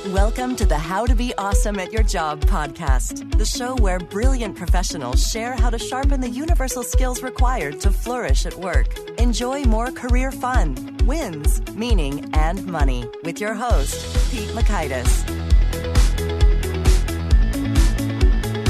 Welcome to the How to Be Awesome at Your Job podcast, the show where brilliant professionals share how to sharpen the universal skills required to flourish at work. Enjoy more career fun, wins, meaning, and money with your host, Pete Makaitis.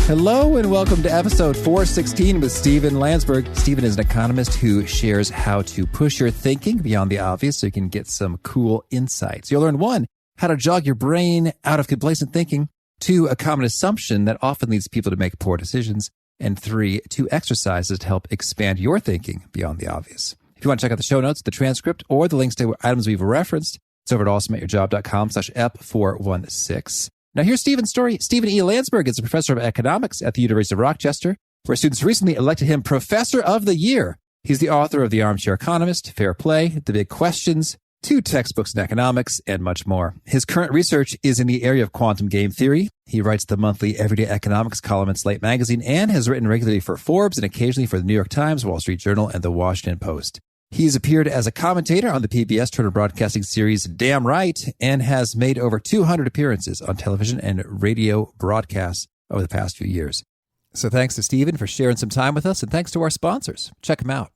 Hello and welcome to episode 416 with Stephen Landsburg. Stephen is an economist who shares how to push your thinking beyond the obvious so you can get some cool insights. You'll learn 1, how to jog your brain out of complacent thinking. 2, a common assumption that often leads people to make poor decisions. And 3, 2 exercises to help expand your thinking beyond the obvious. If you want to check out the show notes, the transcript, or the links to items we've referenced, it's over at awesomeatyourjob.com/ep416. Now here's Stephen's story. Stephen E. Landsburg is a professor of economics at the University of Rochester, where students recently elected him Professor of the Year. He's the author of The Armchair Economist, Fair Play, The Big Questions, 2 textbooks in economics, and much more. His current research is in the area of quantum game theory. He writes the monthly Everyday Economics column in Slate magazine and has written regularly for Forbes and occasionally for the New York Times, Wall Street Journal, and the Washington Post. He's appeared as a commentator on the PBS Turner Broadcasting series Damn Right and has made over 200 appearances on television and radio broadcasts over the past few years. So thanks to Stephen for sharing some time with us, and thanks to our sponsors. Check them out.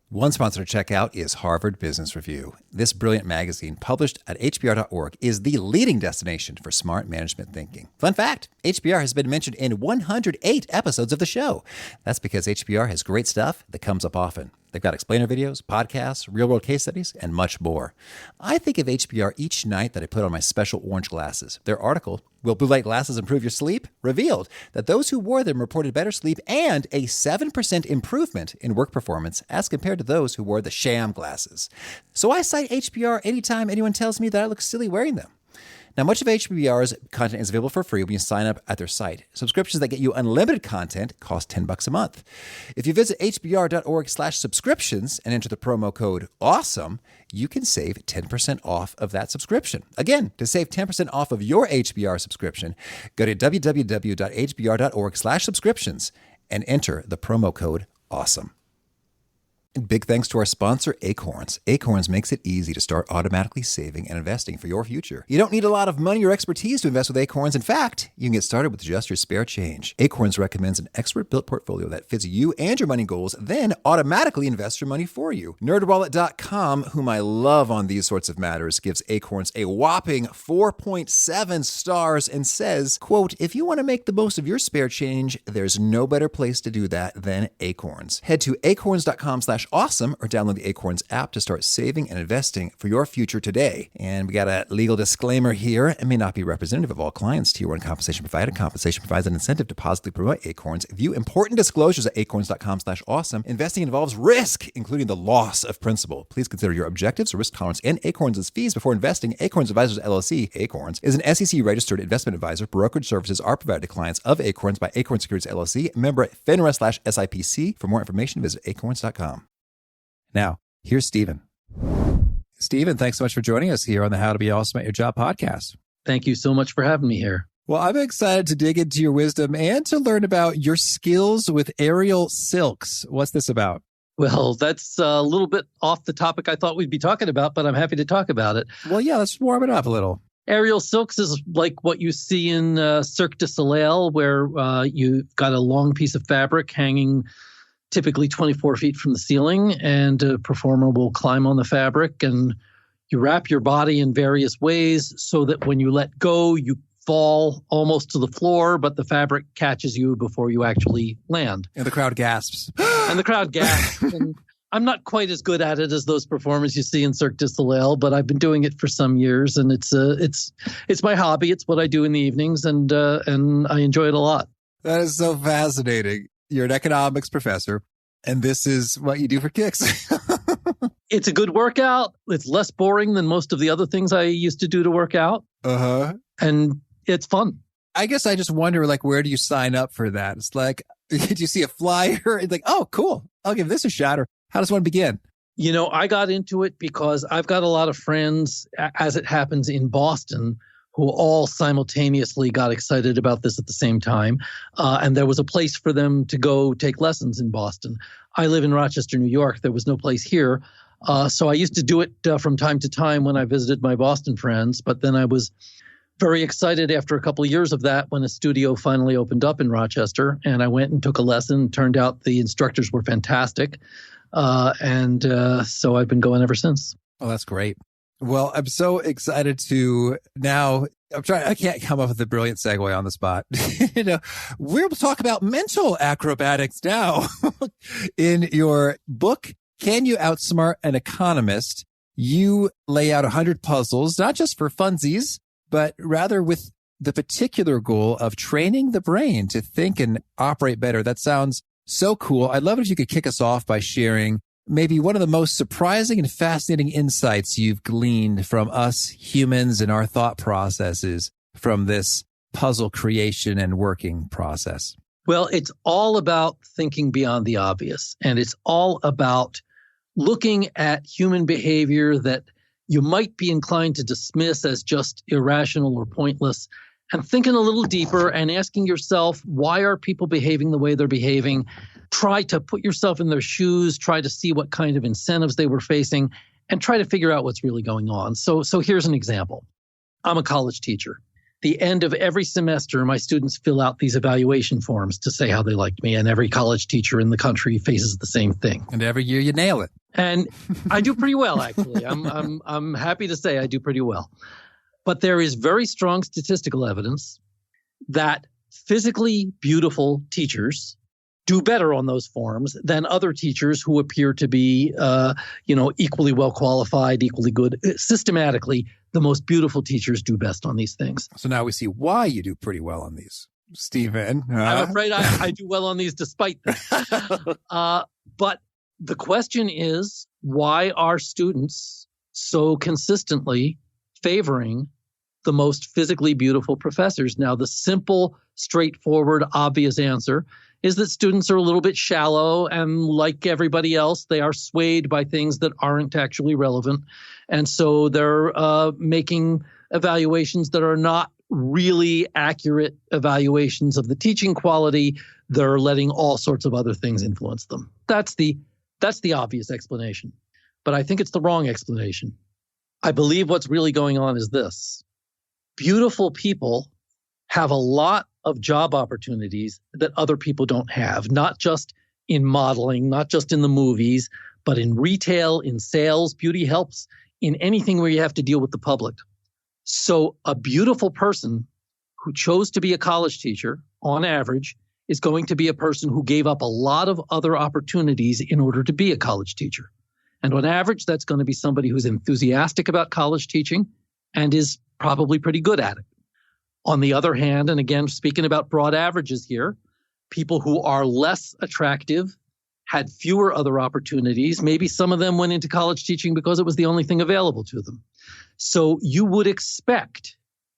One sponsor to check out is Harvard Business Review. This brilliant magazine, published at hbr.org, is the leading destination for smart management thinking. Fun fact, HBR has been mentioned in 108 episodes of the show. That's because HBR has great stuff that comes up often. They've got explainer videos, podcasts, real-world case studies, and much more. I think of HBR each night that I put on my special orange glasses. Their article, Will Blue Light Glasses Improve Your Sleep?, revealed that those who wore them reported better sleep and a 7% improvement in work performance as compared to those who wore the sham glasses. So I cite HBR anytime anyone tells me that I look silly wearing them. Now, much of HBR's content is available for free when you sign up at their site. Subscriptions that get you unlimited content cost $10 a month. If you visit hbr.org/subscriptions and enter the promo code AWESOME, you can save 10% off of that subscription. Again, to save 10% off of your HBR subscription, go to www.hbr.org/subscriptions and enter the promo code AWESOME. And big thanks to our sponsor, Acorns. Acorns makes it easy to start automatically saving and investing for your future. You don't need a lot of money or expertise to invest with Acorns. In fact, you can get started with just your spare change. Acorns recommends an expert-built portfolio that fits you and your money goals, then automatically invests your money for you. NerdWallet.com, whom I love on these sorts of matters, gives Acorns a whopping 4.7 stars and says, quote, if you want to make the most of your spare change, there's no better place to do that than Acorns. Head to acorns.com/awesome or download the Acorns app to start saving and investing for your future today. And we got a legal disclaimer here. It may not be representative of all clients. Tier 1 compensation provided. Compensation provides an incentive to positively promote Acorns. View important disclosures at acorns.com/awesome. Investing involves risk, including the loss of principal. Please consider your objectives, risk tolerance, and Acorns' fees before investing. Acorns Advisors LLC, Acorns, is an SEC-registered investment advisor. Brokerage services are provided to clients of Acorns by Acorns Securities LLC, member FINRA/SIPC. For more information, visit acorns.com. Now, here's Stephen. Stephen, thanks so much for joining us here on the How to Be Awesome at Your Job podcast. Thank you so much for having me here. Well, I'm excited to dig into your wisdom and to learn about your skills with aerial silks. What's this about? Well, that's a little bit off the topic I thought we'd be talking about, but I'm happy to talk about it. Well, yeah, let's warm it up a little. Aerial silks is like what you see in Cirque du Soleil, where you've got a long piece of fabric hanging typically 24 feet from the ceiling, and a performer will climb on the fabric, and you wrap your body in various ways so that when you let go, you fall almost to the floor, but the fabric catches you before you actually land. And the crowd gasps. And the crowd gasps. And I'm not quite as good at it as those performers you see in Cirque du Soleil, but I've been doing it for some years, and it's my hobby. It's what I do in the evenings, and I enjoy it a lot. That is so fascinating. You're an economics professor, and this is what you do for kicks. It's a good workout. It's less boring than most of the other things I used to do to work out. Uh-huh. And it's fun. I guess I just wonder, like, where do you sign up for that? It's like, did you see a flyer? It's like, oh, cool. I'll give this a shot. Or how does one begin? You know, I got into it because I've got a lot of friends, as it happens in Boston, who all simultaneously got excited about this at the same time. And there was a place for them to go take lessons in Boston. I live in Rochester, New York. There was no place here. So I used to do it from time to time when I visited my Boston friends. But then I was very excited after a couple of years of that when a studio finally opened up in Rochester. And I went and took a lesson. Turned out the instructors were fantastic. So I've been going ever since. Oh, that's great. Well, I'm so excited to now. I can't come up with a brilliant segue on the spot. We'll talk about mental acrobatics now. In your book, Can You Outsmart an Economist? You lay out 100 puzzles, not just for funsies, but rather with the particular goal of training the brain to think and operate better. That sounds so cool. I'd love it if you could kick us off by sharing maybe one of the most surprising and fascinating insights you've gleaned from us humans and our thought processes from this puzzle creation and working process. Well, it's all about thinking beyond the obvious, and it's all about looking at human behavior that you might be inclined to dismiss as just irrational or pointless, and thinking a little deeper and asking yourself, why are people behaving the way they're behaving? Try to put yourself in their shoes, try to see what kind of incentives they were facing, and try to figure out what's really going on. So here's an example. I'm a college teacher. The end of every semester, my students fill out these evaluation forms to say how they liked me, and every college teacher in the country faces the same thing. And every year you nail it. And I do pretty well, actually. I'm happy to say I do pretty well. But there is very strong statistical evidence that physically beautiful teachers do better on those forms than other teachers who appear to be, equally well qualified, equally good. Systematically, the most beautiful teachers do best on these things. So now we see why you do pretty well on these, Stephen. I'm afraid I do well on these despite that. But the question is, why are students so consistently favoring the most physically beautiful professors? Now, the simple, straightforward, obvious answer is that students are a little bit shallow, and like everybody else, they are swayed by things that aren't actually relevant. And so they're making evaluations that are not really accurate evaluations of the teaching quality. They're letting all sorts of other things influence them. That's the obvious explanation. But I think it's the wrong explanation. I believe what's really going on is this. Beautiful people have a lot of job opportunities that other people don't have, not just in modeling, not just in the movies, but in retail, in sales. Beauty helps in anything where you have to deal with the public. So a beautiful person who chose to be a college teacher, on average, is going to be a person who gave up a lot of other opportunities in order to be a college teacher. And on average, that's going to be somebody who's enthusiastic about college teaching and is probably pretty good at it. On the other hand, and again, speaking about broad averages here, people who are less attractive, had fewer other opportunities. Maybe some of them went into college teaching because it was the only thing available to them. So you would expect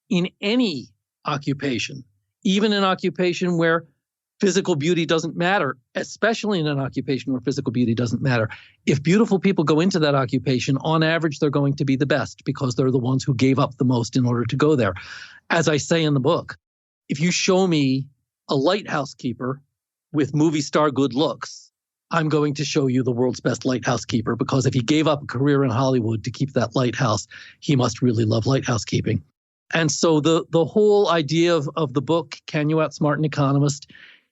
in any occupation, even an occupation where physical beauty doesn't matter, especially in an occupation where physical beauty doesn't matter. If beautiful people go into that occupation, on average, they're going to be the best because they're the ones who gave up the most in order to go there. As I say in the book, if you show me a lighthouse keeper with movie star good looks, I'm going to show you the world's best lighthouse keeper, because if he gave up a career in Hollywood to keep that lighthouse, he must really love lighthouse keeping. And so the whole idea of the book, Can You Outsmart an Economist,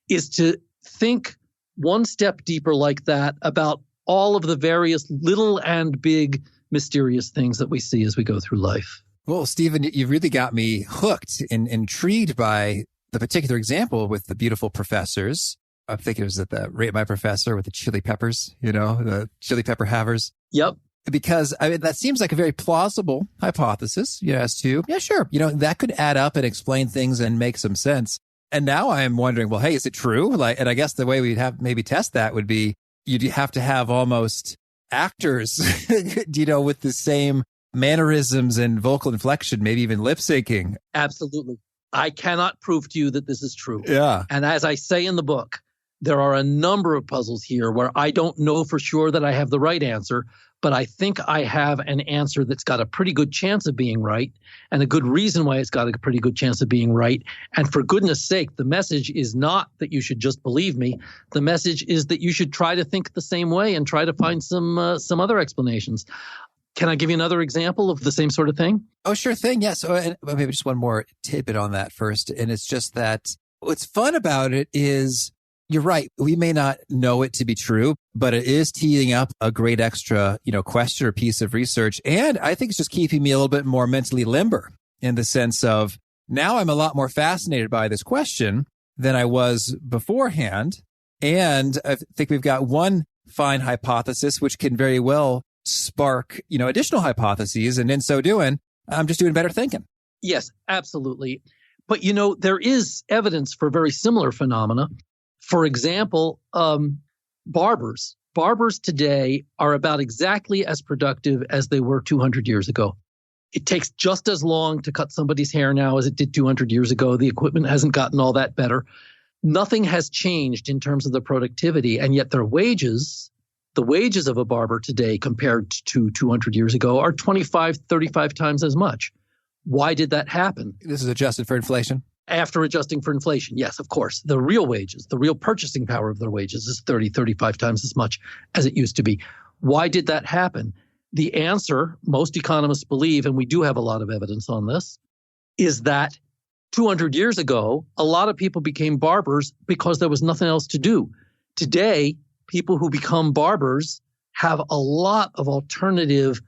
is to think one step deeper like that about all of the various little and big mysterious things that we see as we go through life. Well, Stephen, you've really got me hooked and intrigued by the particular example with the beautiful professors. I think it was at the Rate My Professor with the chili peppers, the chili pepper havers. Yep. Because that seems like a very plausible hypothesis, as to, sure, that could add up and explain things and make some sense. And now I am wondering, well, hey, is it true? And I guess the way we'd have maybe test that would be you'd have to have almost actors, with the same mannerisms and vocal inflection, maybe even lip syncing. Absolutely. I cannot prove to you that this is true. Yeah. And as I say in the book, there are a number of puzzles here where I don't know for sure that I have the right answer, but I think I have an answer that's got a pretty good chance of being right, and a good reason why it's got a pretty good chance of being right. And for goodness sake, the message is not that you should just believe me. The message is that you should try to think the same way and try to find some other explanations. Can I give you another example of the same sort of thing? Oh, sure thing. Yes. So maybe just one more tidbit on that first. And it's just that what's fun about it is you're right. We may not know it to be true, but it is teeing up a great extra, question or piece of research. And I think it's just keeping me a little bit more mentally limber in the sense of now I'm a lot more fascinated by this question than I was beforehand. And I think we've got one fine hypothesis, which can very well spark, additional hypotheses. And in so doing, I'm just doing better thinking. Yes, absolutely. But, there is evidence for very similar phenomena. For example, barbers. Barbers today are about exactly as productive as they were 200 years ago. It takes just as long to cut somebody's hair now as it did 200 years ago. The equipment hasn't gotten all that better. Nothing has changed in terms of the productivity, and yet their wages, the wages of a barber today compared to 200 years ago are 25, 35 times as much. Why did that happen? This is adjusted for inflation? After adjusting for inflation, yes, of course. The real wages, the real purchasing power of their wages is 30, 35 times as much as it used to be. Why did that happen? The answer, most economists believe, and we do have a lot of evidence on this, is that 200 years ago, a lot of people became barbers because there was nothing else to do. Today, people who become barbers have a lot of alternative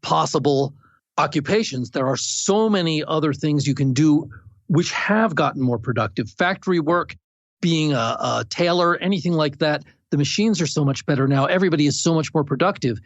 possible occupations. There are so many other things you can do which have gotten more productive. Factory work, being a tailor, anything like that. The machines are so much better now. Everybody is so much more productive.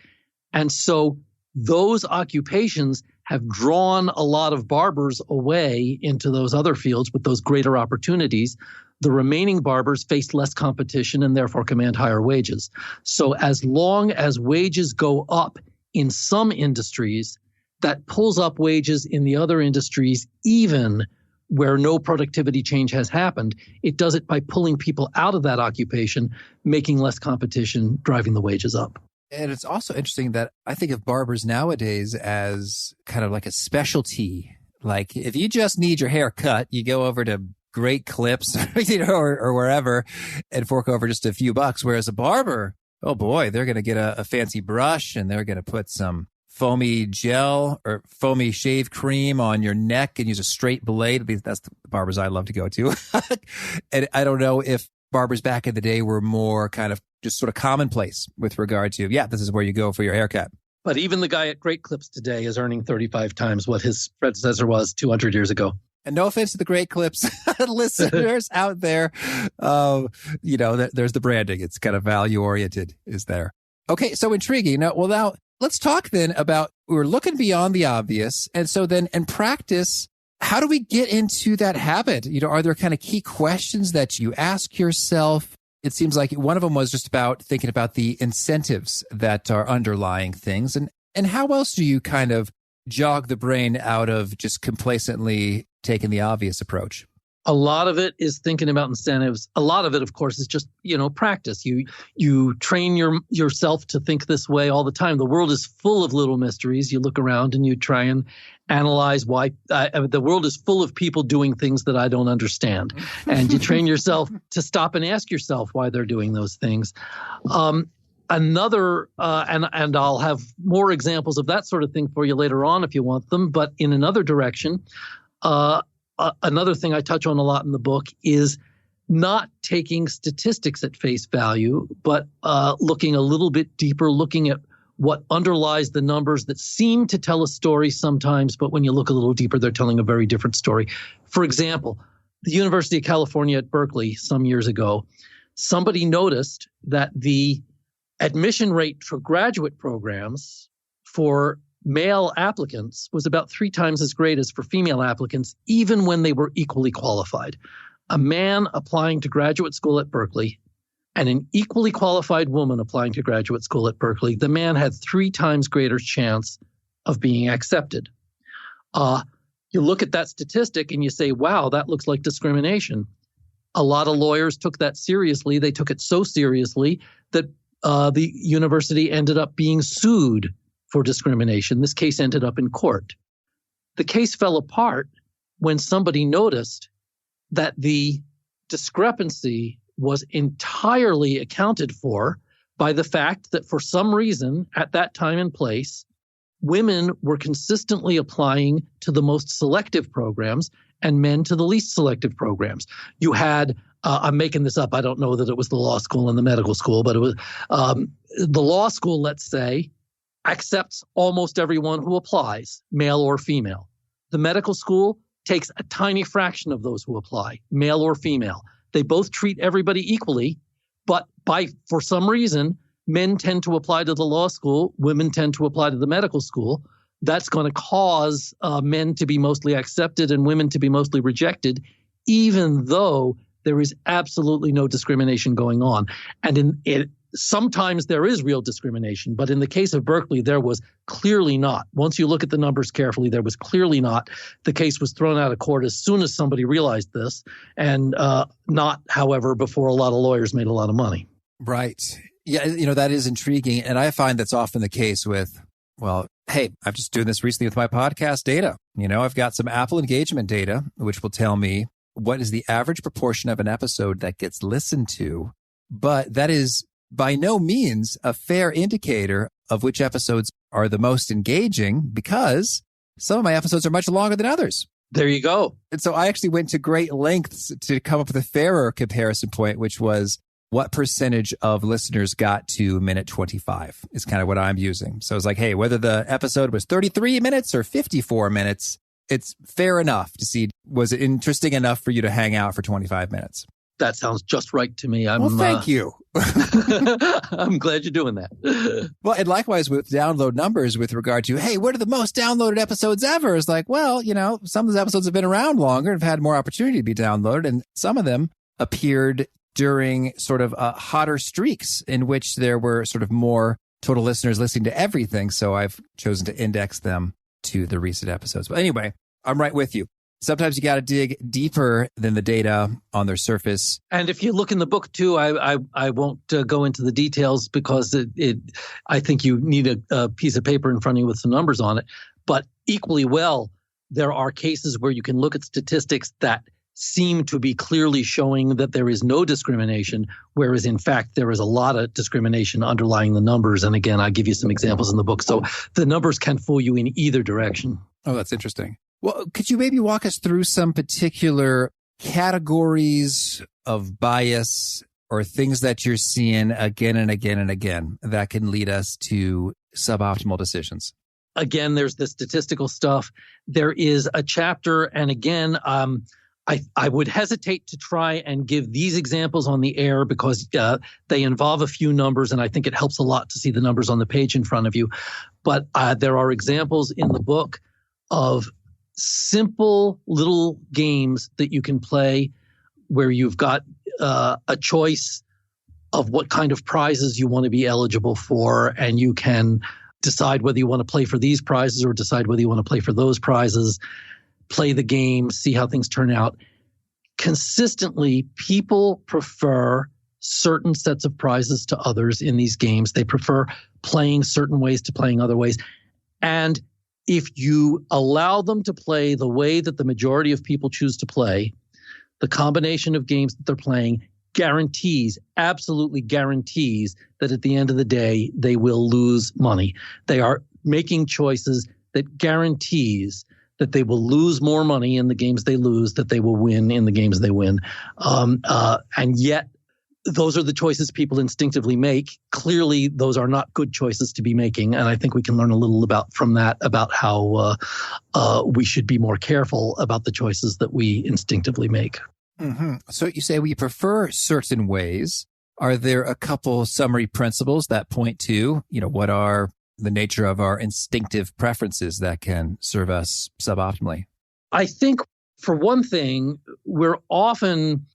And so those occupations have drawn a lot of barbers away into those other fields with those greater opportunities. The remaining barbers face less competition and therefore command higher wages. So as long as wages go up in some industries, that pulls up wages in the other industries, even where no productivity change has happened. It does it by pulling people out of that occupation, making less competition, driving the wages up. And it's also interesting that I think of barbers nowadays as kind of like a specialty. Like if you just need your hair cut, you go over to Great Clips, or wherever and fork over just a few bucks. Whereas a barber, oh boy, they're going to get a fancy brush and they're going to put some foamy gel or foamy shave cream on your neck and use a straight blade. At least that's the barbers I love to go to. And I don't know if barbers back in the day were more kind of just sort of commonplace with regard to, this is where you go for your haircut. But even the guy at Great Clips today is earning 35 times what his predecessor was 200 years ago. And no offense to the Great Clips listeners out there. There's the branding. It's kind of value oriented is there. Okay. So intriguing. Now let's talk then about, we're looking beyond the obvious. And so then in practice, how do we get into that habit? Are there kind of key questions that you ask yourself? It seems like one of them was just about thinking about the incentives that are underlying things. And how else do you kind of jog the brain out of just complacently taking the obvious approach? A lot of it is thinking about incentives. A lot of it, of course, is just, practice. You train yourself to think this way all the time. The world is full of little mysteries. You look around and you try and analyze why. The world is full of people doing things that I don't understand. And you train yourself to stop and ask yourself why they're doing those things. Another, and I'll have more examples of that sort of thing for you later on if you want them, but in another direction, another thing I touch on a lot in the book is not taking statistics at face value, but looking a little bit deeper, looking at what underlies the numbers that seem to tell a story sometimes, but when you look a little deeper, they're telling a very different story. For example, the University of California at Berkeley some years ago, somebody noticed that the admission rate for graduate programs for male applicants was about 3 times as great as for female applicants, even when they were equally qualified. A man applying to graduate school at Berkeley and an equally qualified woman applying to graduate school at Berkeley, the man had 3 times greater chance of being accepted. You look at that statistic and you say, wow, that looks like discrimination. A lot of lawyers took that seriously. They took it so seriously that the university ended up being sued for discrimination. This case ended up in court. The case fell apart when somebody noticed that the discrepancy was entirely accounted for by the fact that for some reason at that time and place, women were consistently applying to the most selective programs and men to the least selective programs. You had, I'm making this up, I don't know that it was the law school and the medical school, but it was the law school, let's say, accepts almost everyone who applies, male or female. The medical school takes a tiny fraction of those who apply, male or female. They both treat everybody equally, but for some reason, men tend to apply to the law school, women tend to apply to the medical school. That's going to cause men to be mostly accepted and women to be mostly rejected, even though there is absolutely no discrimination going on. And sometimes there is real discrimination, but in the case of Berkeley, there was clearly not. Once you look at the numbers carefully, there was clearly not. The case was thrown out of court as soon as somebody realized this, and not, however, before a lot of lawyers made a lot of money. Right. Yeah, that is intriguing. And I find that's often the case with, well, hey, I'm just doing this recently with my podcast data. I've got some Apple engagement data, which will tell me what is the average proportion of an episode that gets listened to. But that is by no means a fair indicator of which episodes are the most engaging, because some of my episodes are much longer than others. There you go. And so I actually went to great lengths to come up with a fairer comparison point, which was what percentage of listeners got to minute 25 is kind of what I'm using. So it's like, hey, whether the episode was 33 minutes or 54 minutes, it's fair enough to see, was it interesting enough for you to hang out for 25 minutes? That sounds just right to me. Well, thank you. I'm glad you're doing that. Well, and likewise with download numbers with regard to, hey, what are the most downloaded episodes ever? It's like, well, some of those episodes have been around longer and have had more opportunity to be downloaded. And some of them appeared during sort of hotter streaks in which there were sort of more total listeners listening to everything. So I've chosen to index them to the recent episodes. But anyway, I'm right with you. Sometimes you got to dig deeper than the data on their surface. And if you look in the book too, I won't go into the details because I think you need a piece of paper in front of you with some numbers on it. But equally well, there are cases where you can look at statistics that seem to be clearly showing that there is no discrimination, whereas in fact there is a lot of discrimination underlying the numbers. And again, I give you some examples in the book. So the numbers can fool you in either direction. Oh, that's interesting. Well, could you maybe walk us through some particular categories of bias or things that you're seeing again and again and again that can lead us to suboptimal decisions? Again, there's the statistical stuff. There is a chapter, and again, I would hesitate to try and give these examples on the air because they involve a few numbers, and I think it helps a lot to see the numbers on the page in front of you. But there are examples in the book of simple little games that you can play where you've got a choice of what kind of prizes you want to be eligible for, and you can decide whether you want to play for these prizes or decide whether you want to play for those prizes, play the game, see how things turn out. Consistently, people prefer certain sets of prizes to others in these games. They prefer playing certain ways to playing other ways. And if you allow them to play the way that the majority of people choose to play, the combination of games that they're playing absolutely guarantees that at the end of the day, they will lose money. They are making choices that guarantees that they will lose more money in the games they lose, that they will win in the games they win. And yet, those are the choices people instinctively make. Clearly, those are not good choices to be making. And I think we can learn a little from that, about how we should be more careful about the choices that we instinctively make. Mm-hmm. So you say we prefer certain ways. Are there a couple summary principles that point to, what are the nature of our instinctive preferences that can serve us suboptimally? I think, for one thing, we're often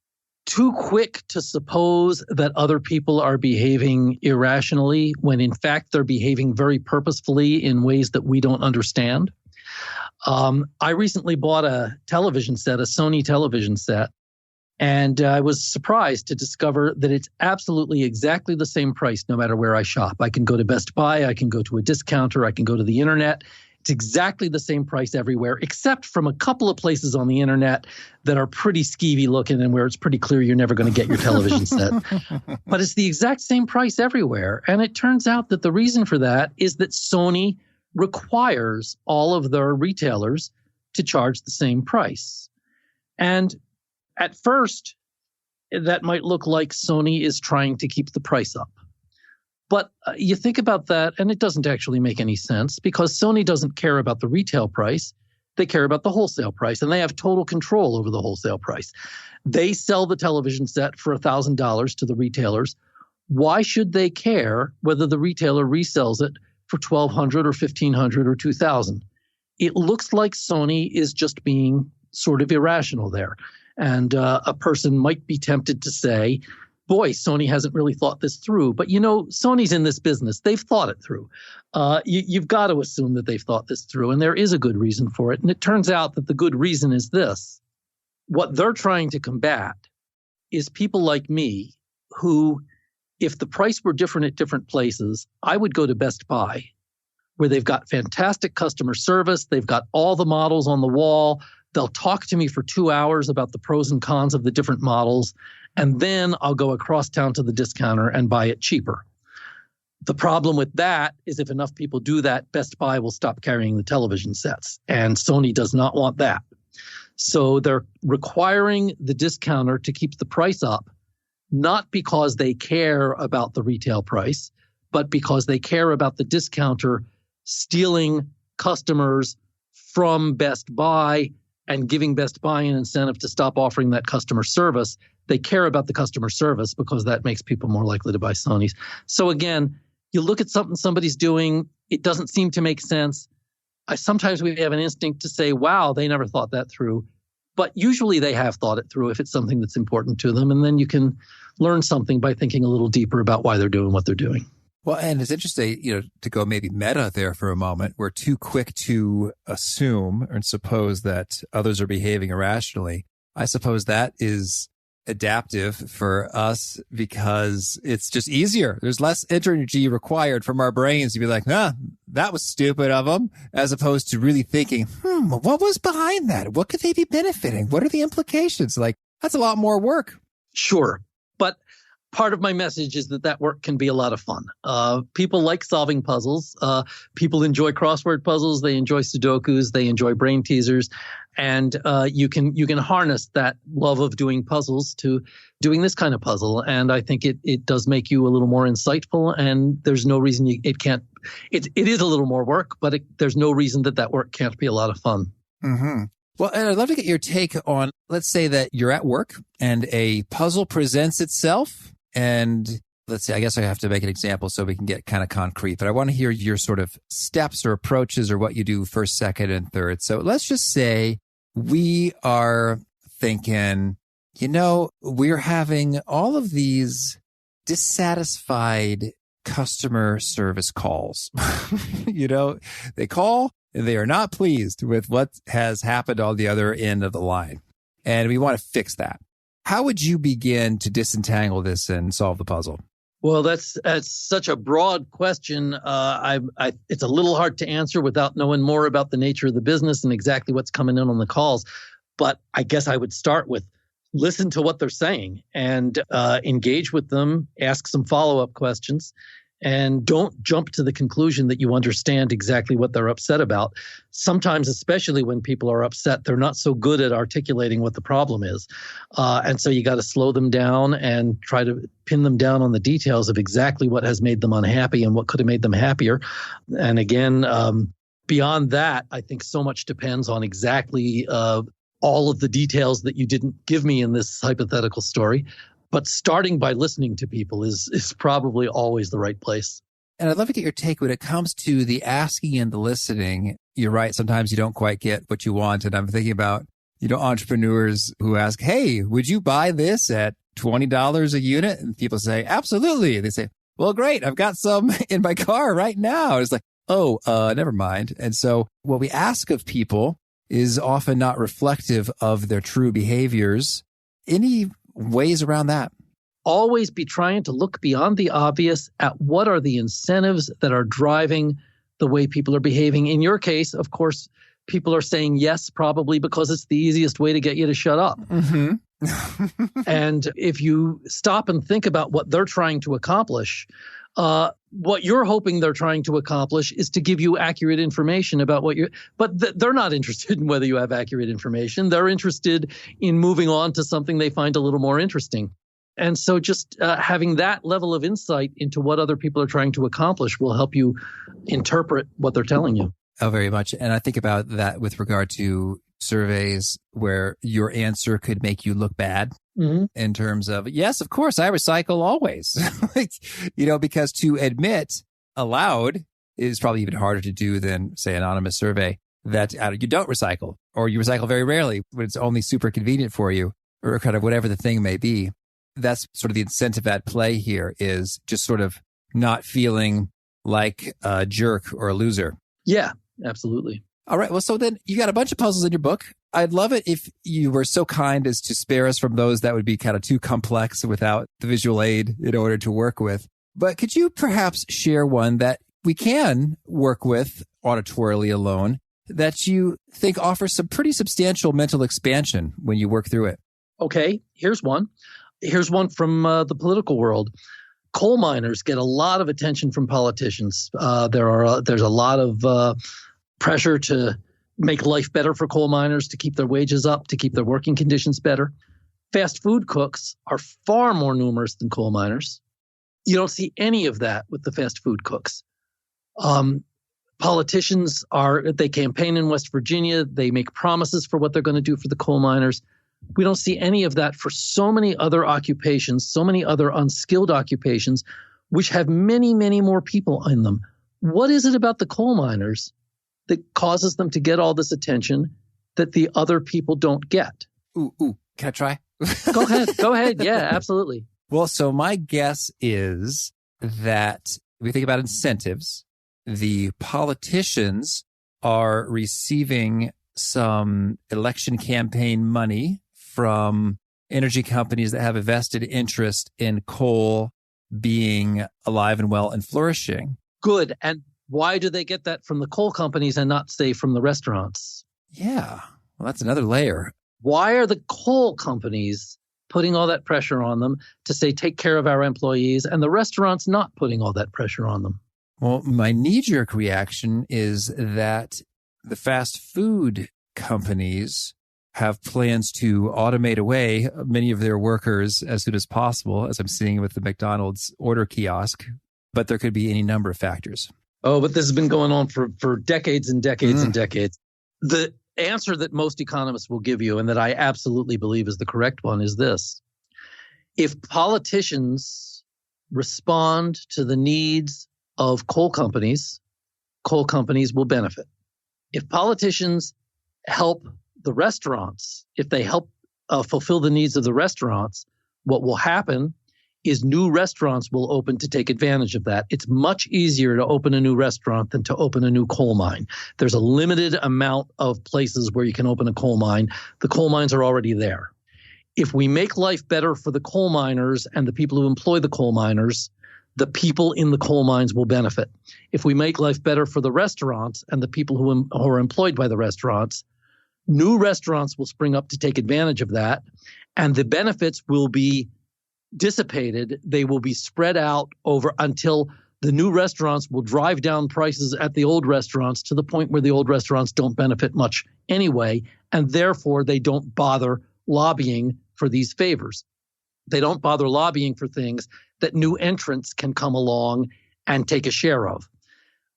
too quick to suppose that other people are behaving irrationally when in fact they're behaving very purposefully in ways that we don't understand. I recently bought a television set, a Sony television set, and I was surprised to discover that it's absolutely exactly the same price no matter where I shop. I can go to Best Buy, I can go to a discounter, I can go to the internet. It's exactly the same price everywhere, except from a couple of places on the internet that are pretty skeevy looking and where it's pretty clear you're never going to get your television set. But it's the exact same price everywhere. And it turns out that the reason for that is that Sony requires all of their retailers to charge the same price. And at first, that might look like Sony is trying to keep the price up. But you think about that, and it doesn't actually make any sense because Sony doesn't care about the retail price. They care about the wholesale price, and they have total control over the wholesale price. They sell the television set for $1,000 to the retailers. Why should they care whether the retailer resells it for $1,200 or $1,500 or $2,000? It looks like Sony is just being sort of irrational there. And a person might be tempted to say, boy, Sony hasn't really thought this through. But, Sony's in this business. They've thought it through. You've got to assume that they've thought this through. And there is a good reason for it. And it turns out that the good reason is this. What they're trying to combat is people like me who, if the price were different at different places, I would go to Best Buy, where they've got fantastic customer service. They've got all the models on the wall. They'll talk to me for 2 hours about the pros and cons of the different models. And then I'll go across town to the discounter and buy it cheaper. The problem with that is if enough people do that, Best Buy will stop carrying the television sets. And Sony does not want that. So they're requiring the discounter to keep the price up, not because they care about the retail price, but because they care about the discounter stealing customers from Best Buy and giving Best Buy an incentive to stop offering that customer service. They care about the customer service because that makes people more likely to buy Sonys. So again, you look at something somebody's doing, it doesn't seem to make sense. Sometimes we have an instinct to say, wow, they never thought that through. But usually they have thought it through if it's something that's important to them. And then you can learn something by thinking a little deeper about why they're doing what they're doing. Well, and it's interesting, to go maybe meta there for a moment. We're too quick to assume and suppose that others are behaving irrationally. I suppose that is adaptive for us because it's just easier. There's less energy required from our brains to be like, that was stupid of them, as opposed to really thinking, what was behind that? What could they be benefiting? What are the implications? Like, that's a lot more work. Sure. But part of my message is that work can be a lot of fun. People like solving puzzles. People enjoy crossword puzzles. They enjoy Sudokus. They enjoy brain teasers. And you can harness that love of doing puzzles to doing this kind of puzzle. And I think it does make you a little more insightful. And there's no reason it can't. It is a little more work, but there's no reason that work can't be a lot of fun. Mm-hmm. Well, and I'd love to get your take on, let's say that you're at work and a puzzle presents itself. And let's say, I guess I have to make an example so we can get kind of concrete, but I want to hear your sort of steps or approaches or what you do first, second, and third. So let's just say we are thinking, we're having all of these dissatisfied customer service calls. They call and they are not pleased with what has happened on the other end of the line. And we want to fix that. How would you begin to disentangle this and solve the puzzle? Well, that's such a broad question. It's a little hard to answer without knowing more about the nature of the business and exactly what's coming in on the calls. But I guess I would start with listen to what they're saying and engage with them, ask some follow-up questions, and don't jump to the conclusion that you understand exactly what they're upset about. Sometimes, especially when people are upset, they're not so good at articulating what the problem is. And so you got to slow them down and try to pin them down on the details of exactly what has made them unhappy and what could have made them happier. And again, beyond that, I think so much depends on exactly all of the details that you didn't give me in this hypothetical story. But starting by listening to people is probably always the right place. And I'd love to get your take when it comes to the asking and the listening. You're right. Sometimes you don't quite get what you want. And I'm thinking about, entrepreneurs who ask, hey, would you buy this at $20 a unit? And people say, absolutely. They say, well, great. I've got some in my car right now. It's like, never mind. And so what we ask of people is often not reflective of their true behaviors. Any ways around that? Always be trying to look beyond the obvious at what are the incentives that are driving the way people are behaving. In your case, of course, people are saying yes, probably because it's the easiest way to get you to shut up. Mm-hmm. And if you stop and think about what they're trying to accomplish, what you're hoping they're trying to accomplish is to give you accurate information about what but they're not interested in whether you have accurate information. They're interested in moving on to something they find a little more interesting. And so just having that level of insight into what other people are trying to accomplish will help you interpret what they're telling you. Oh, very much. And I think about that with regard to surveys where your answer could make you look bad in terms of, yes, of course, I recycle always. Because to admit aloud is probably even harder to do than, say, an anonymous survey that you don't recycle, or you recycle very rarely when it's only super convenient for you, or kind of whatever the thing may be. That's sort of the incentive at play here, is just sort of not feeling like a jerk or a loser. Yeah, absolutely. All right. Well, so then you got a bunch of puzzles in your book. I'd love it if you were so kind as to spare us from those that would be kind of too complex without the visual aid in order to work with. But could you perhaps share one that we can work with auditorially alone that you think offers some pretty substantial mental expansion when you work through it? Okay, here's one. Here's one from the political world. Coal miners get a lot of attention from politicians. There's a lot of pressure to make life better for coal miners, to keep their wages up, to keep their working conditions better. Fast food cooks are far more numerous than coal miners. You don't see any of that with the fast food cooks. Politicians they campaign in West Virginia. They make promises for what they're going to do for the coal miners. We don't see any of that for so many other occupations, so many other unskilled occupations, which have many, many more people in them. What is it about the coal miners that causes them to get all this attention that the other people don't get? Ooh, can I try? Go ahead. Yeah, absolutely. Well, so my guess is that if we think about incentives, the politicians are receiving some election campaign money from energy companies that have a vested interest in coal being alive and well and flourishing. Good. And why do they get that from the coal companies and not, say, from the restaurants? Yeah. Well, that's another layer. Why are the coal companies putting all that pressure on them to say, take care of our employees, and the restaurants not putting all that pressure on them? Well, my knee-jerk reaction is that the fast food companies have plans to automate away many of their workers as soon as possible, as I'm seeing with the McDonald's order kiosk. But there could be any number of factors. Oh, but this has been going on for decades and decades and decades. The answer that most economists will give you, and that I absolutely believe is the correct one, is this. If politicians respond to the needs of coal companies will benefit. If politicians help the restaurants, if they help fulfill the needs of the restaurants, what will happen is new restaurants will open to take advantage of that. It's much easier to open a new restaurant than to open a new coal mine. There's a limited amount of places where you can open a coal mine. The coal mines are already there. If we make life better for the coal miners and the people who employ the coal miners, the people in the coal mines will benefit. If we make life better for the restaurants and the people who are employed by the restaurants, new restaurants will spring up to take advantage of that, and the benefits will be dissipated. They will be spread out over until the new restaurants will drive down prices at the old restaurants to the point where the old restaurants don't benefit much anyway, and therefore they don't bother lobbying for these favors. They don't bother lobbying for things that new entrants can come along and take a share of.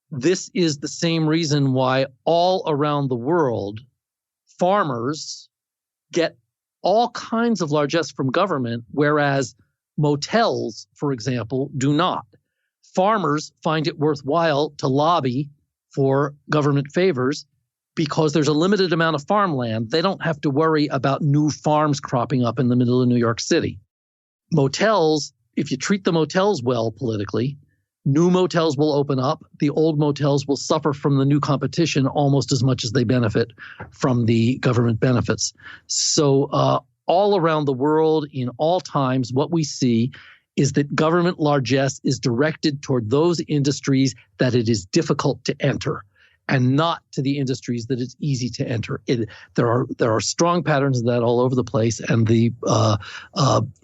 This is the same reason why all around the world, farmers get all kinds of largesse from government, whereas motels, for example, do not. Farmers find it worthwhile to lobby for government favors because there's a limited amount of farmland. They don't have to worry about new farms cropping up in the middle of New York City. Motels, if you treat the motels well politically, new motels will open up. The old motels will suffer from the new competition almost as much as they benefit from the government benefits. So all around the world, in all times, what we see is that government largesse is directed toward those industries that it is difficult to enter, and not to the industries that it's easy to enter. There are strong patterns of that all over the place, and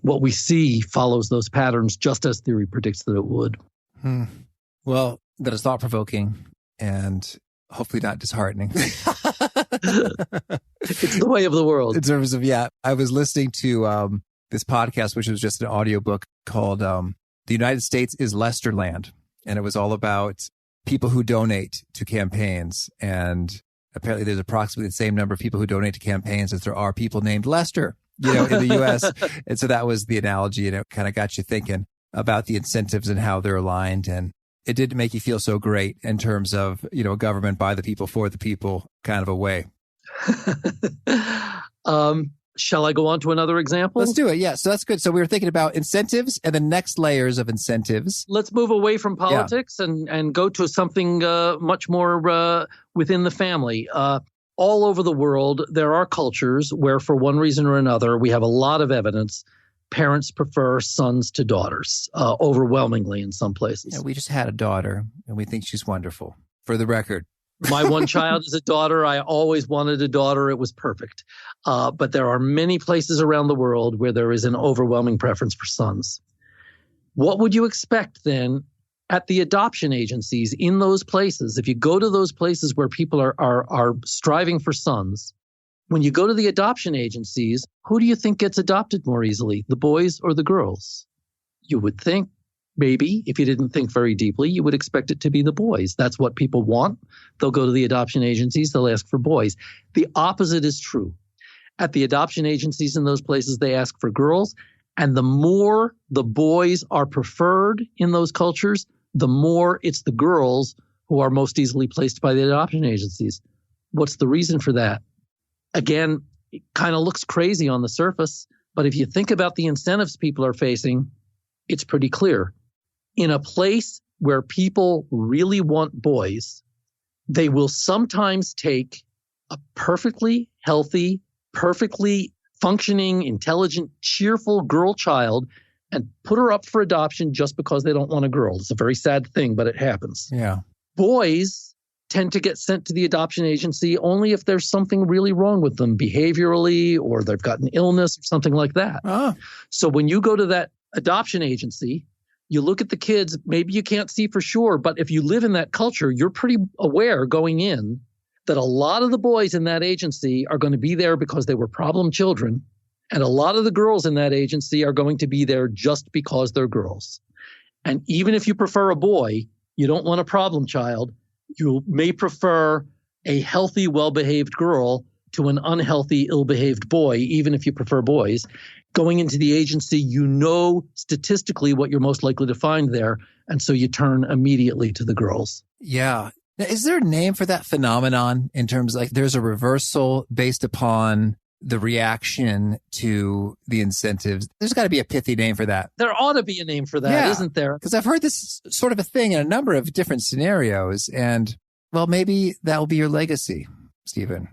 what we see follows those patterns just as theory predicts that it would. Well, that is thought-provoking and hopefully not disheartening. It's the way of the world. In terms of, I was listening to this podcast, which was just an audiobook called The United States is Lesterland. And it was all about people who donate to campaigns. And apparently there's approximately the same number of people who donate to campaigns as there are people named Lester, in the U.S. And so that was the analogy, and it kind of got you thinking about the incentives and how they're aligned. And it didn't make you feel so great in terms of, government by the people, for the people kind of a way. Shall I go on to another example? Let's do it. Yeah. So that's good. So we were thinking about incentives and the next layers of incentives. Let's move away from politics and go to something much more within the family. All over the world, there are cultures where, for one reason or another, we have a lot of evidence parents prefer sons to daughters, overwhelmingly in some places. Yeah, we just had a daughter, and we think she's wonderful, for the record. My one child is a daughter. I always wanted a daughter. It was perfect. But there are many places around the world where there is an overwhelming preference for sons. What would you expect then at the adoption agencies in those places? If you go to those places where people are striving for sons, when you go to the adoption agencies, who do you think gets adopted more easily, the boys or the girls? You would think, maybe, if you didn't think very deeply, you would expect it to be the boys. That's what people want. They'll go to the adoption agencies. They'll ask for boys. The opposite is true. At the adoption agencies in those places, they ask for girls. And the more the boys are preferred in those cultures, the more it's the girls who are most easily placed by the adoption agencies. What's the reason for that? Again, it kind of looks crazy on the surface, but if you think about the incentives people are facing, it's pretty clear. In a place where people really want boys, they will sometimes take a perfectly healthy, perfectly functioning, intelligent, cheerful girl child and put her up for adoption just because they don't want a girl. It's a very sad thing, but it happens. Yeah. Boys tend to get sent to the adoption agency only if there's something really wrong with them behaviorally, or they've got an illness or something like that. So when you go to that adoption agency, you look at the kids, maybe you can't see for sure, but if you live in that culture, you're pretty aware going in that a lot of the boys in that agency are going to be there because they were problem children, and a lot of the girls in that agency are going to be there just because they're girls. And even if you prefer a boy, you don't want a problem child. You may prefer a healthy, well-behaved girl to an unhealthy, ill-behaved boy, even if you prefer boys. Going into the agency, you know statistically what you're most likely to find there, and so you turn immediately to the girls. Yeah. Now, is there a name for that phenomenon in terms of there's a reversal based upon the reaction to the incentives? There's got to be a pithy name for that. There ought to be a name for that, isn't there? Because I've heard this sort of a thing in a number of different scenarios. And, well, maybe that will be your legacy, Stephen.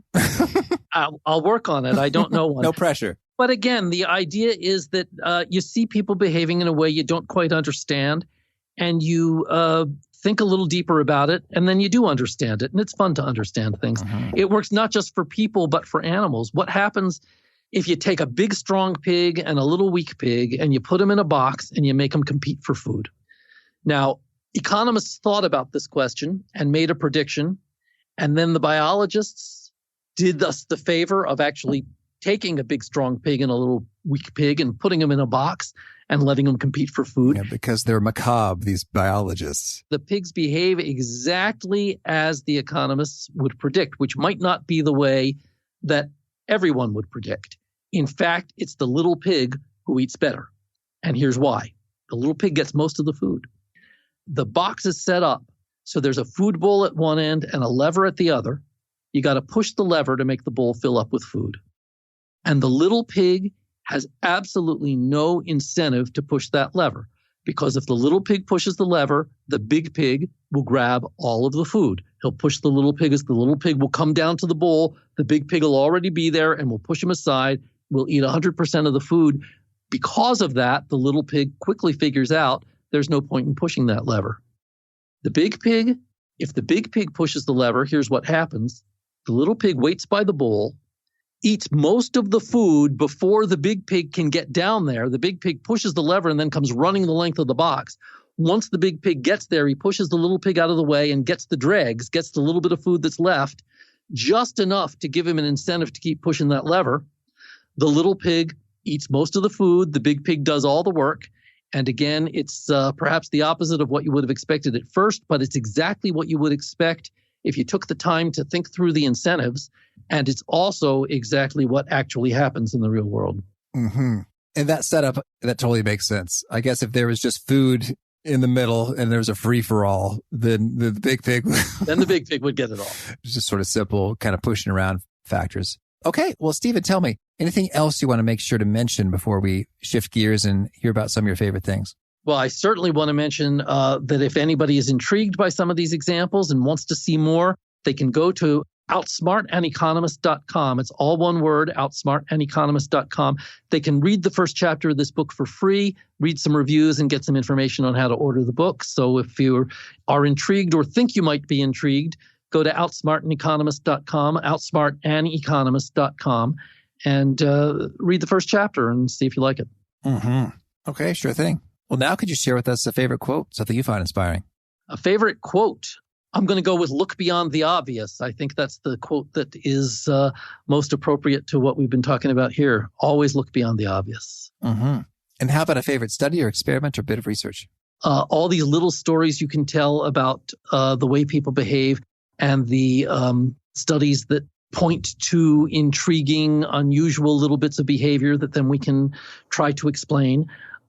I'll work on it. I don't know one. No pressure. But again, the idea is that you see people behaving in a way you don't quite understand, and you think a little deeper about it, and then you do understand it. And it's fun to understand things. Mm-hmm. It works not just for people, but for animals. What happens if you take a big, strong pig and a little weak pig, and you put them in a box and you make them compete for food? Now, economists thought about this question and made a prediction, and then the biologists did us the favor of actually taking a big, strong pig and a little weak pig and putting them in a box and letting them compete for food. Yeah, because they're macabre, these biologists. The pigs behave exactly as the economists would predict, which might not be the way that everyone would predict. In fact, it's the little pig who eats better. And here's why. The little pig gets most of the food. The box is set up so there's a food bowl at one end and a lever at the other. You got to push the lever to make the bowl fill up with food. And the little pig has absolutely no incentive to push that lever, because if the little pig pushes the lever, the big pig will grab all of the food. He'll push the little pig as the little pig will come down to the bowl. The big pig will already be there and will push him aside, will eat 100% of the food. Because of that, the little pig quickly figures out there's no point in pushing that lever. The big pig, if the big pig pushes the lever, here's what happens. The little pig waits by the bowl, eats most of the food before the big pig can get down there. The big pig pushes the lever and then comes running the length of the box. once the big pig gets there, he pushes the little pig out of the way and gets the dregs, gets the little bit of food that's left, just enough to give him an incentive to keep pushing that lever. The little pig eats most of the food. The big pig does all the work. And again, it's perhaps the opposite of what you would have expected at first, but it's exactly what you would expect if you took the time to think through the incentives. And it's also exactly what actually happens in the real world. Mm-hmm. And that setup, that totally makes sense. I guess if there was just food in the middle and there's a free-for-all, then the big pig... then the big pig would get it all. It's just sort of simple, kind of pushing around factors. Okay, well, Stephen, tell me, anything else you want to make sure to mention before we shift gears and hear about some of your favorite things? Well, I certainly want to mention that if anybody is intrigued by some of these examples and wants to see more, they can go to outsmartaneconomist.com. It's all one word, outsmartaneconomist.com. They can read the first chapter of this book for free, read some reviews, and get some information on how to order the book. So if you are intrigued or think you might be intrigued, go to outsmartaneconomist.com, outsmartaneconomist.com, and read the first chapter and see if you like it. Mm-hmm. Okay, sure thing. Well, now could you share with us a favorite quote, something you find inspiring? A favorite quote? I'm going to go with "Look beyond the obvious." I think that's the quote that is most appropriate to what we've been talking about here. Always look beyond the obvious. Mm-hmm. And how about a favorite study or experiment or bit of research? All these little stories you can tell about the way people behave and the studies that point to intriguing, unusual little bits of behavior that then we can try to explain.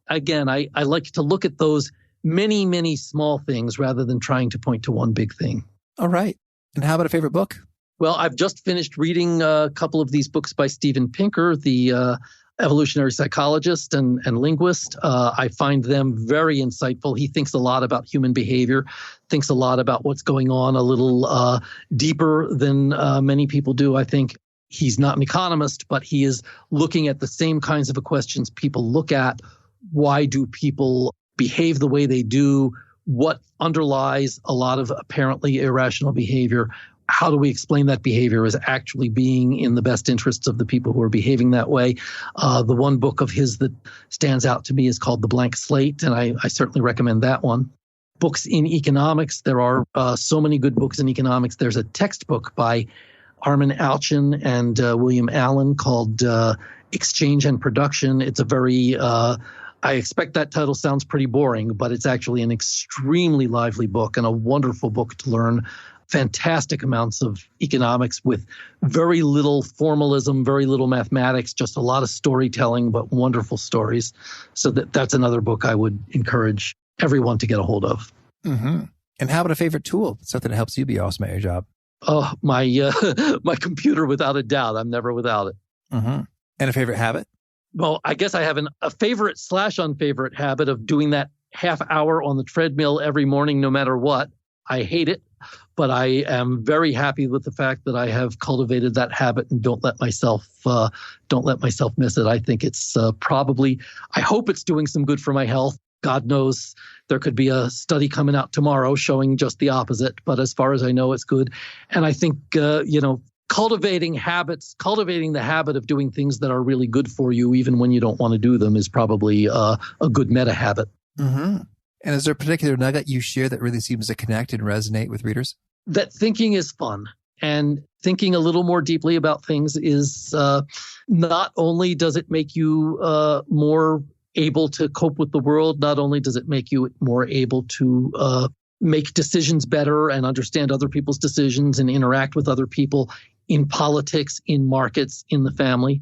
Again, I like to look at those many, many small things rather than trying to point to one big thing. All right. And how about a favorite book? Well, I've just finished reading a couple of these books by Steven Pinker, the evolutionary psychologist and linguist. I find them very insightful. He thinks a lot about human behavior, thinks a lot about what's going on a little deeper than many people do. I think he's not an economist, but he is looking at the same kinds of questions people look at. Why do people behave the way they do? What underlies a lot of apparently irrational behavior? How do we explain that behavior as actually being in the best interests of the people who are behaving that way? The one book of his that stands out to me is called The Blank Slate, and I certainly recommend that one. Books in economics, there are so many good books in economics. There's a textbook by Armin Alchin and William Allen called Exchange and Production. It's a very... I expect that title sounds pretty boring, but it's actually an extremely lively book and a wonderful book to learn fantastic amounts of economics with very little formalism, very little mathematics, just a lot of storytelling, but wonderful stories. So that's another book I would encourage everyone to get a hold of. Mm-hmm. And how about a favorite tool? Something that helps you be awesome at your job? Oh, my computer, without a doubt. I'm never without it. Mm-hmm. And a favorite habit? Well, I guess I have a favorite / unfavorite habit of doing that half hour on the treadmill every morning, no matter what. I hate it, but I am very happy with the fact that I have cultivated that habit and don't let myself miss it. I think it's I hope it's doing some good for my health. God knows there could be a study coming out tomorrow showing just the opposite, but as far as I know, it's good. And I think, cultivating the habit of doing things that are really good for you, even when you don't want to do them, is probably a good meta habit. Mm-hmm. And is there a particular nugget you share that really seems to connect and resonate with readers? That thinking is fun, and thinking a little more deeply about things is not only does it make you more able to cope with the world, not only does it make you more able to make decisions better and understand other people's decisions and interact with other people in politics, in markets, in the family,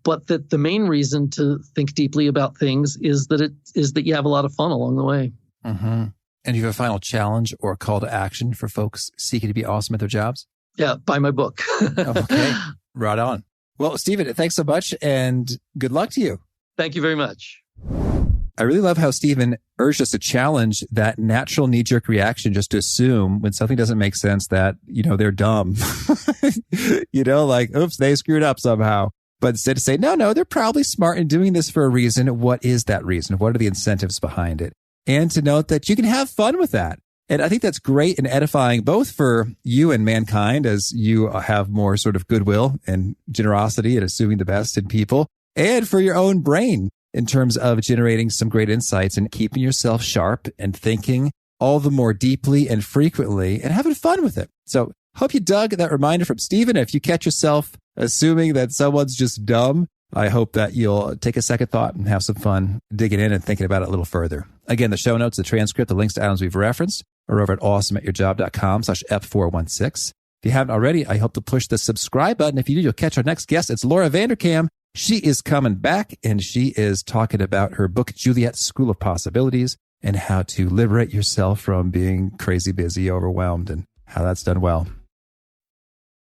but that the main reason to think deeply about things is that you have a lot of fun along the way. Mm-hmm. And you have a final challenge or call to action for folks seeking to be awesome at their jobs? Yeah, buy my book. Okay, right on. Well, Stephen, thanks so much and good luck to you. Thank you very much. I really love how Stephen urged us to challenge that natural knee-jerk reaction just to assume when something doesn't make sense that, they're dumb. Like, oops, they screwed up somehow. But instead to say, no, they're probably smart in doing this for a reason. What is that reason? What are the incentives behind it? And to note that you can have fun with that. And I think that's great and edifying both for you and mankind as you have more sort of goodwill and generosity and assuming the best in people, and for your own brain in terms of generating some great insights and keeping yourself sharp and thinking all the more deeply and frequently and having fun with it. So hope you dug that reminder from Stephen. If you catch yourself assuming that someone's just dumb, I hope that you'll take a second thought and have some fun digging in and thinking about it a little further. Again, the show notes, the transcript, the links to items we've referenced are over at awesomeatyourjob.com/F416. If you haven't already, I hope to push the subscribe button. If you do, you'll catch our next guest. It's Laura Vanderkam. She is coming back, and she is talking about her book, Juliet's School of Possibilities, and how to liberate yourself from being crazy busy, overwhelmed, and how that's done well.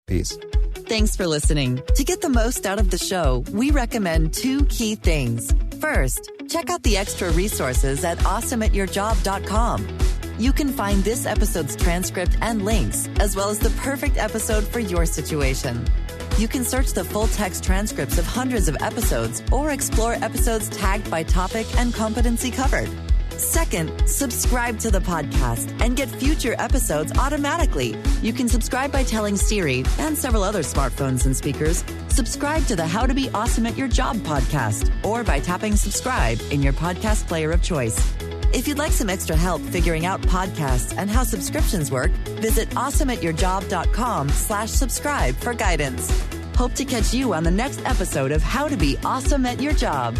Peace. Thanks for listening. To get the most out of the show, we recommend 2 key things. First, check out the extra resources at awesomeatyourjob.com. You can find this episode's transcript and links, as well as the perfect episode for your situation. You can search the full-text transcripts of hundreds of episodes or explore episodes tagged by topic and competency covered. Second, subscribe to the podcast and get future episodes automatically. You can subscribe by telling Siri and several other smartphones and speakers, subscribe to the How to Be Awesome at Your Job podcast, or by tapping subscribe in your podcast player of choice. If you'd like some extra help figuring out podcasts and how subscriptions work, visit awesomeatyourjob.com/subscribe for guidance. Hope to catch you on the next episode of How to Be Awesome at Your Job.